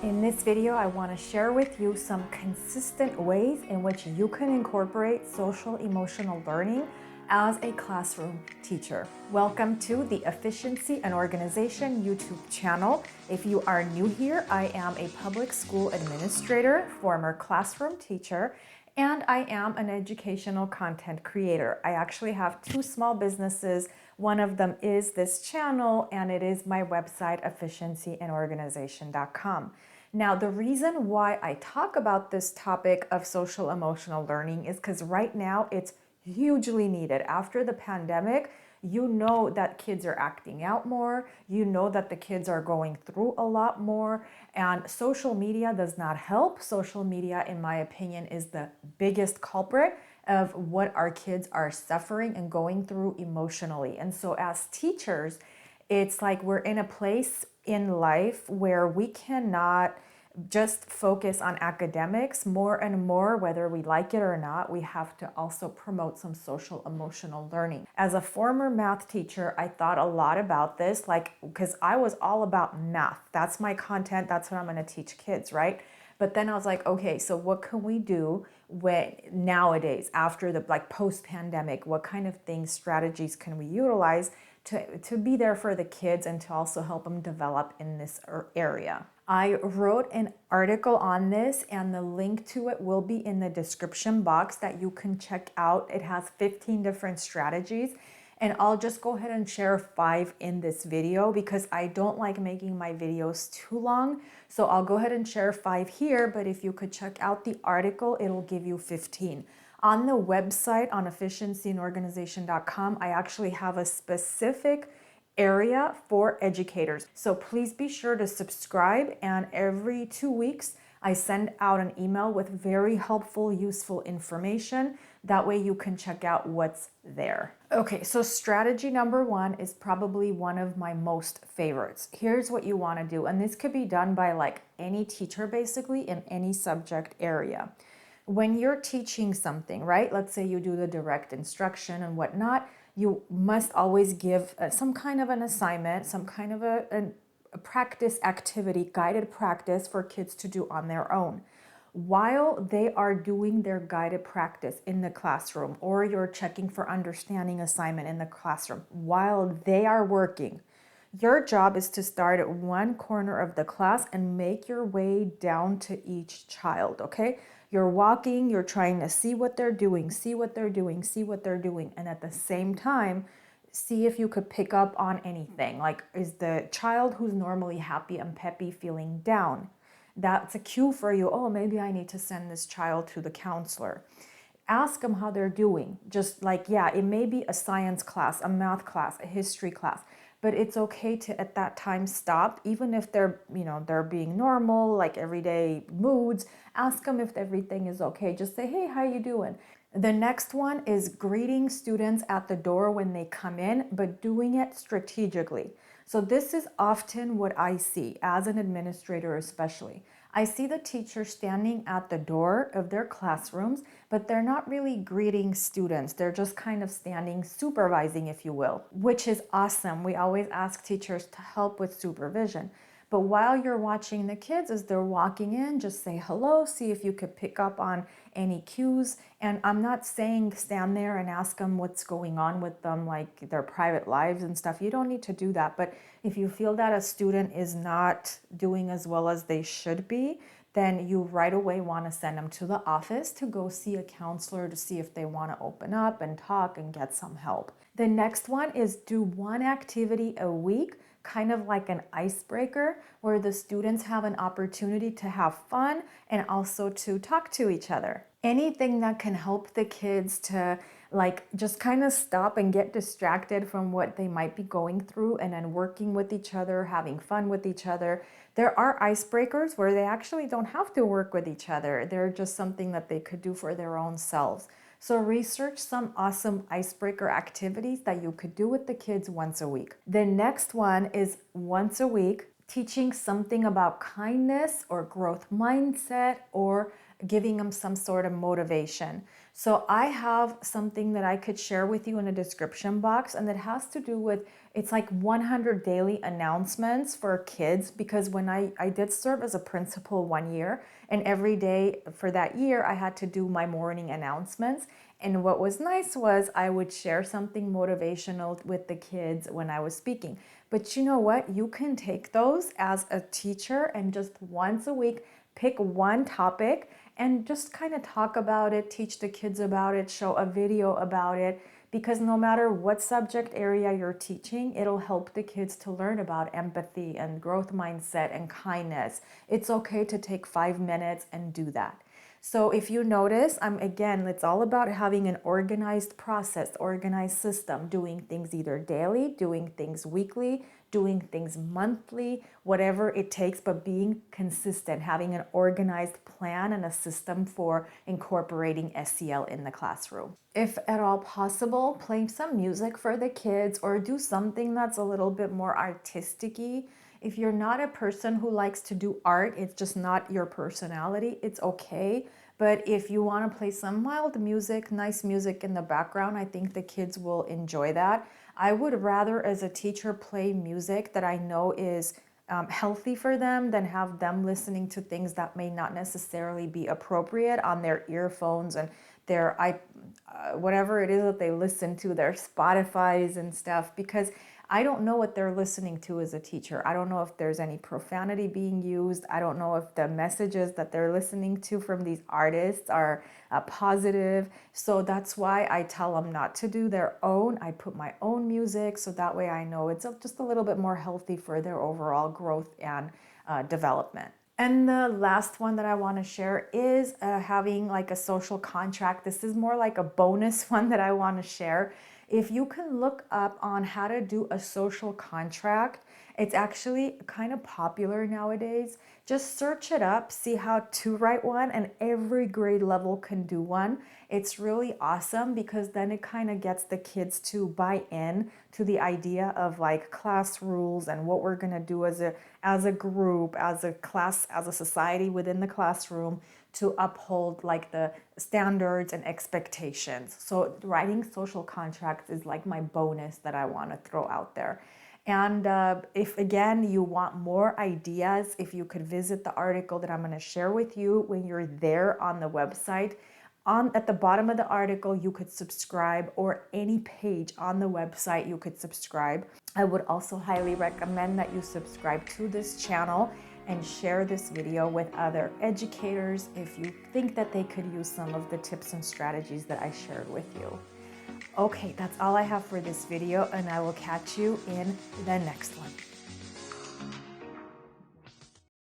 In this video, I want to share with you some consistent ways in which you can incorporate social emotional learning as a classroom teacher. Welcome to the Efficiency and Organization YouTube channel. If you are new here, I am a public school administrator, former classroom teacher, and I am an educational content creator. I actually have two small businesses. One of them is this channel, and it is my website, efficiencyandorganization.com. Now, the reason why I talk about this topic of social emotional learning is because right now it's hugely needed. After the pandemic, you know that kids are acting out more, you know that the kids are going through a lot more, and social media does not help. Social media, in my opinion, is the biggest culprit of what our kids are suffering and going through emotionally. And so as teachers, it's like we're in a place in life where we cannot just focus on academics. More and more, whether we like it or not, we have to also promote some social emotional learning. As a former math teacher, I thought a lot about this, because I was all about math. That's my content. That's what I'm going to teach kids, right? But then I was like, okay, so what can we do when nowadays, after the post-pandemic, what kind of things, strategies can we utilize to be there for the kids and to also help them develop in this area? I wrote an article on this, and the link to it will be in the description box that you can check out. It has 15 different strategies, and I'll just go ahead and share 5 in this video because I don't like making my videos too long. So I'll go ahead and share 5 here, but if you could check out the article, it'll give you 15. On the website on efficiencyandorganization.com, I actually have a specific area for educators. So please be sure to subscribe, and every 2 weeks I send out an email with very helpful, useful information. That way you can check out what's there. Okay, so strategy number 1 is probably one of my most favorites. Here's what you want to do, and this could be done by any teacher basically in any subject area. When you're teaching something, right? Let's say you do the direct instruction and whatnot, you must always give some kind of an assignment, some kind of a practice activity, guided practice for kids to do on their own. While they are doing their guided practice in the classroom, or you're checking for understanding assignment in the classroom, while they are working, your job is to start at one corner of the class and make your way down to each child, okay? You're walking, you're trying to see what they're doing, see what they're doing, see what they're doing, and at the same time, see if you could pick up on anything. Like, is the child who's normally happy and peppy feeling down? That's a cue for you. Oh, maybe I need to send this child to the counselor. Ask them how they're doing. Just it may be a science class, a math class, a history class, but it's okay to at that time stop, even if they're being normal, like everyday moods. Ask them if everything is okay. Just say, hey, how you doing? The next one is greeting students at the door when they come in, but doing it strategically. So this is often what I see as an administrator especially. I see the teacher standing at the door of their classrooms, but they're not really greeting students. They're just kind of standing, supervising, if you will, which is awesome. We always ask teachers to help with supervision. But while you're watching the kids as they're walking in, just say hello, see if you could pick up on any cues. And I'm not saying stand there and ask them what's going on with them, like their private lives and stuff. You don't need to do that. But if you feel that a student is not doing as well as they should be, then you right away want to send them to the office to go see a counselor to see if they want to open up and talk and get some help. The next one is do one activity a week, kind of like an icebreaker, where the students have an opportunity to have fun and also to talk to each other. Anything that can help the kids to just kind of stop and get distracted from what they might be going through, and then working with each other, having fun with each other. There are icebreakers where they actually don't have to work with each other. They're just something that they could do for their own selves. So research some awesome icebreaker activities that you could do with the kids once a week. The next one is once a week, teaching something about kindness or growth mindset or giving them some sort of motivation. So I have something that I could share with you in the description box, and that has to do with, it's like 100 daily announcements for kids, because when I did serve as a principal 1 year, and every day for that year I had to do my morning announcements. And what was nice was I would share something motivational with the kids when I was speaking. But you know what? You can take those as a teacher and just once a week pick one topic and just kind of talk about it, teach the kids about it, show a video about it, because no matter what subject area you're teaching, it'll help the kids to learn about empathy and growth mindset and kindness. It's okay to take 5 minutes and do that. So if you notice, again, it's all about having an organized process, organized system, doing things either daily, doing things weekly, doing things monthly, whatever it takes, but being consistent, having an organized plan and a system for incorporating SEL in the classroom. If at all possible, play some music for the kids or do something that's a little bit more artistic-y. If you're not a person who likes to do art, it's just not your personality, it's okay. But if you want to play some mild music, nice music in the background, I think the kids will enjoy that. I would rather, as a teacher, play music that I know is healthy for them than have them listening to things that may not necessarily be appropriate on their earphones and their whatever it is that they listen to, their Spotifys and stuff, because I don't know what they're listening to as a teacher. I don't know if there's any profanity being used. I don't know if the messages that they're listening to from these artists are positive. So that's why I tell them not to do their own. I put my own music, so that way I know it's just a little bit more healthy for their overall growth and development. And the last one that I want to share is having like a social contract. This is more like a bonus one that I want to share. If you can look up on how to do a social contract, it's actually kind of popular nowadays. Just search it up, see how to write one, and every grade level can do one. It's really awesome because then it kind of gets the kids to buy in to the idea of like class rules and what we're going to do as a group, as a class, as a society within the classroom to uphold like the standards and expectations. So writing social contracts is like my bonus that I want to throw out there. And if again you want more ideas, if you could visit the article that I'm going to share with you when you're there on the website. At the bottom of the article, you could subscribe, or any page on the website you could subscribe. I would also highly recommend that you subscribe to this channel and share this video with other educators if you think that they could use some of the tips and strategies that I shared with you. Okay, that's all I have for this video, and I will catch you in the next one.